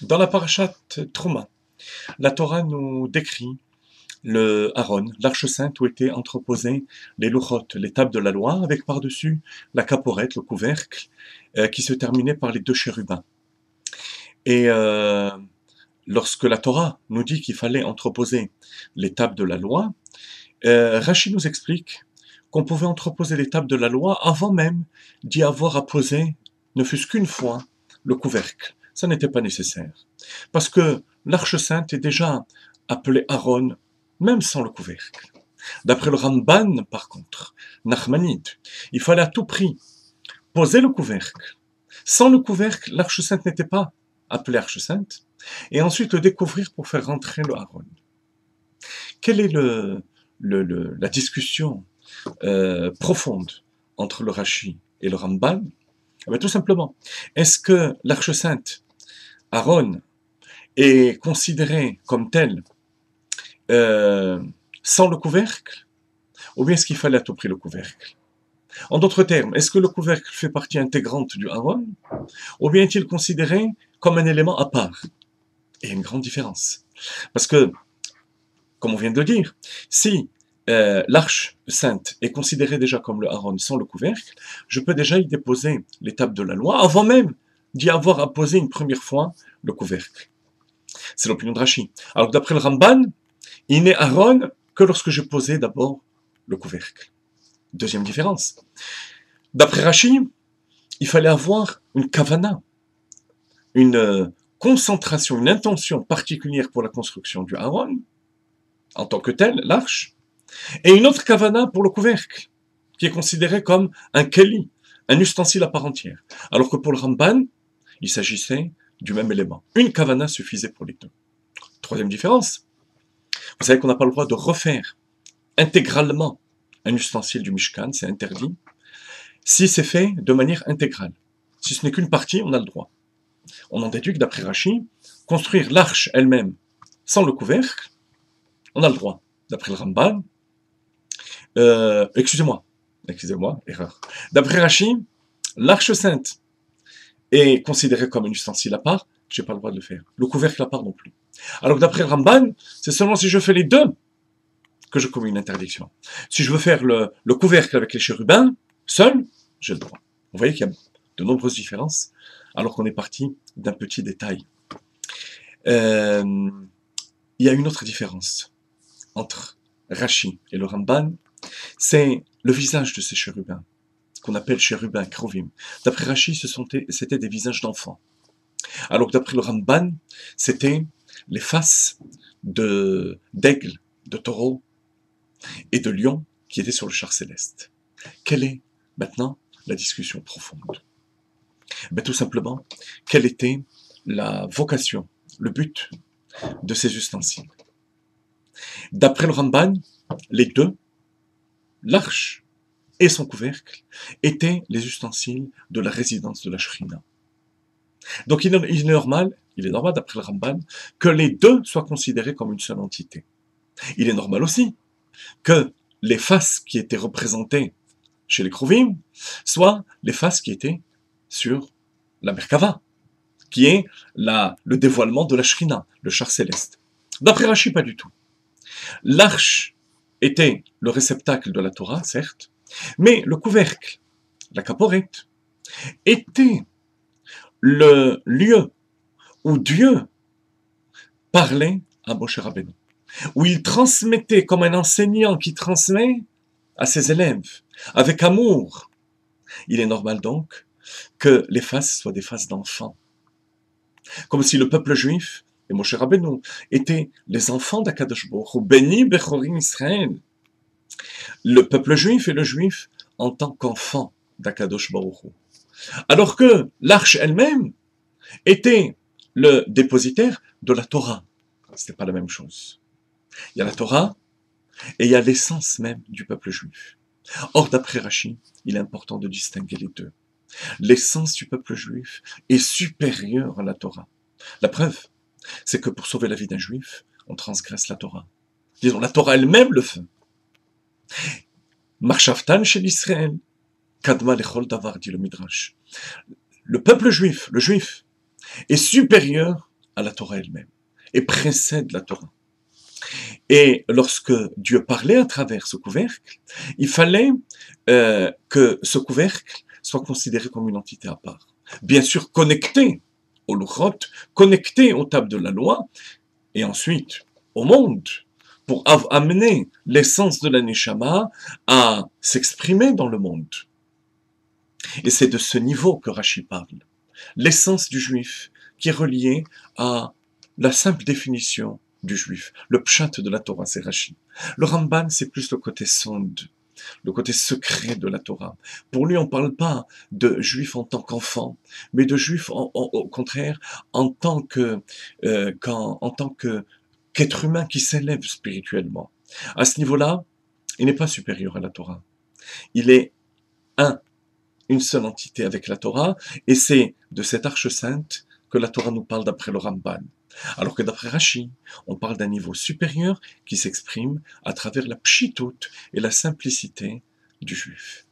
Dans la parachate Trouma, la Torah nous décrit le Aaron, l'arche sainte où étaient entreposés les louchot, les tables de la loi, avec par-dessus la caporette, le couvercle, qui se terminait par les deux chérubins. Et lorsque la Torah nous dit qu'il fallait entreposer les tables de la loi, Rashi nous explique qu'on pouvait entreposer les tables de la loi avant même d'y avoir apposé, ne fût-ce qu'une fois, le couvercle. Ça n'était pas nécessaire. Parce que l'arche sainte est déjà appelée Aaron, même sans le couvercle. D'après le Ramban, par contre, Nachmanide, il fallait à tout prix poser le couvercle. Sans le couvercle, l'arche sainte n'était pas appelée arche sainte. Et ensuite le découvrir pour faire rentrer le Aaron. Quelle est la discussion profonde entre le Rashi et le Ramban? Tout simplement, est-ce que l'arche sainte, Aaron, est considérée comme telle sans le couvercle, ou bien est-ce qu'il fallait à tout prix le couvercle? En d'autres termes, est-ce que le couvercle fait partie intégrante du Aaron, ou bien est-il considéré comme un élément à part? Et il y a une grande différence. Parce que, comme on vient de le dire, si l'arche sainte est considérée déjà comme le Aaron sans le couvercle, je peux déjà y déposer l'étape de la loi avant même d'y avoir apposé une première fois le couvercle. C'est l'opinion de Rashi. Alors que d'après le Ramban, il n'est Aaron que lorsque j'ai posé d'abord le couvercle. Deuxième différence. D'après Rashi, il fallait avoir une kavana, une concentration, une intention particulière pour la construction du Aaron, en tant que tel, l'arche, et une autre kavana pour le couvercle, qui est considéré comme un keli, un ustensile à part entière. Alors que pour le Ramban, il s'agissait du même élément. Une kavana suffisait pour les deux. Troisième différence. Vous savez qu'on n'a pas le droit de refaire intégralement un ustensile du Mishkan, c'est interdit, si c'est fait de manière intégrale. Si ce n'est qu'une partie, on a le droit. On en déduit que d'après Rashi, construire l'arche elle-même sans le couvercle, on a le droit. D'après le Ramban, excusez-moi, erreur. D'après Rashi, l'arche sainte est considérée comme un ustensile à part, j'ai pas le droit de le faire. Le couvercle à part non plus. Alors que d'après le Ramban, c'est seulement si je fais les deux que je commets une interdiction. Si je veux faire le couvercle avec les chérubins, seul, j'ai le droit. Vous voyez qu'il y a de nombreuses différences, alors qu'on est parti d'un petit détail. Il y a une autre différence entre Rashi et le Ramban, c'est le visage de ces chérubins, qu'on appelle chérubins, krovim. D'après Rashi, c'était des visages d'enfants. Alors que d'après le Ramban, c'était les faces d'aigle, de taureau et de lion qui étaient sur le char céleste. Quelle est maintenant la discussion profonde? Tout simplement, quelle était la vocation, le but de ces ustensiles? D'après le Ramban, les deux, l'arche et son couvercle, étaient les ustensiles de la résidence de la Shrina. Donc il est normal d'après le Ramban, que les deux soient considérés comme une seule entité. Il est normal aussi que les faces qui étaient représentées chez les Krovim soient les faces qui étaient sur la Merkava, qui est le dévoilement de la Shrina, le char céleste. D'après Rashi, pas du tout. L'arche était le réceptacle de la Torah, certes, mais le couvercle, la caporette, était le lieu où Dieu parlait à Moshe Rabbeinu, où il transmettait comme un enseignant qui transmet à ses élèves, avec amour. Il est normal donc que les faces soient des faces d'enfants. Comme si le peuple juif et Moshe Rabbeinu étaient les enfants d'Akadosh Baruch Hu, béni bechorim Israël. Le peuple juif est le juif en tant qu'enfant d'Akadosh Baruch Hu. Alors que l'arche elle-même était le dépositaire de la Torah. C'était pas la même chose. Il y a la Torah et il y a l'essence même du peuple juif. Or, d'après Rashi, il est important de distinguer les deux. L'essence du peuple juif est supérieure à la Torah. La preuve, c'est que pour sauver la vie d'un juif, on transgresse la Torah. Disons, la Torah elle-même le fait. Marchavtan chez l'Israël, Kadma lechol davar, dit le Midrash. Le peuple juif, le juif, est supérieur à la Torah elle-même et précède la Torah. Et lorsque Dieu parlait à travers ce couvercle, il fallait que ce couvercle soit considéré comme une entité à part. Bien sûr, connecté au Luchot, connecté aux tables de la loi, et ensuite au monde, pour amener l'essence de la Neshama à s'exprimer dans le monde. Et c'est de ce niveau que Rashi parle. L'essence du juif qui est reliée à la simple définition du juif. Le pshat de la Torah, c'est Rashi. Le Ramban, c'est plus le côté sonde, le côté secret de la Torah. Pour lui, on ne parle pas de juif en tant qu'enfant, mais de juif au contraire en tant qu'être humain qui s'élève spirituellement. À ce niveau-là, il n'est pas supérieur à la Torah. Il est une seule entité avec la Torah, et c'est de cette arche sainte que la Torah nous parle d'après le Ramban. Alors que d'après Rashi, on parle d'un niveau supérieur qui s'exprime à travers la pshitout et la simplicité du juif.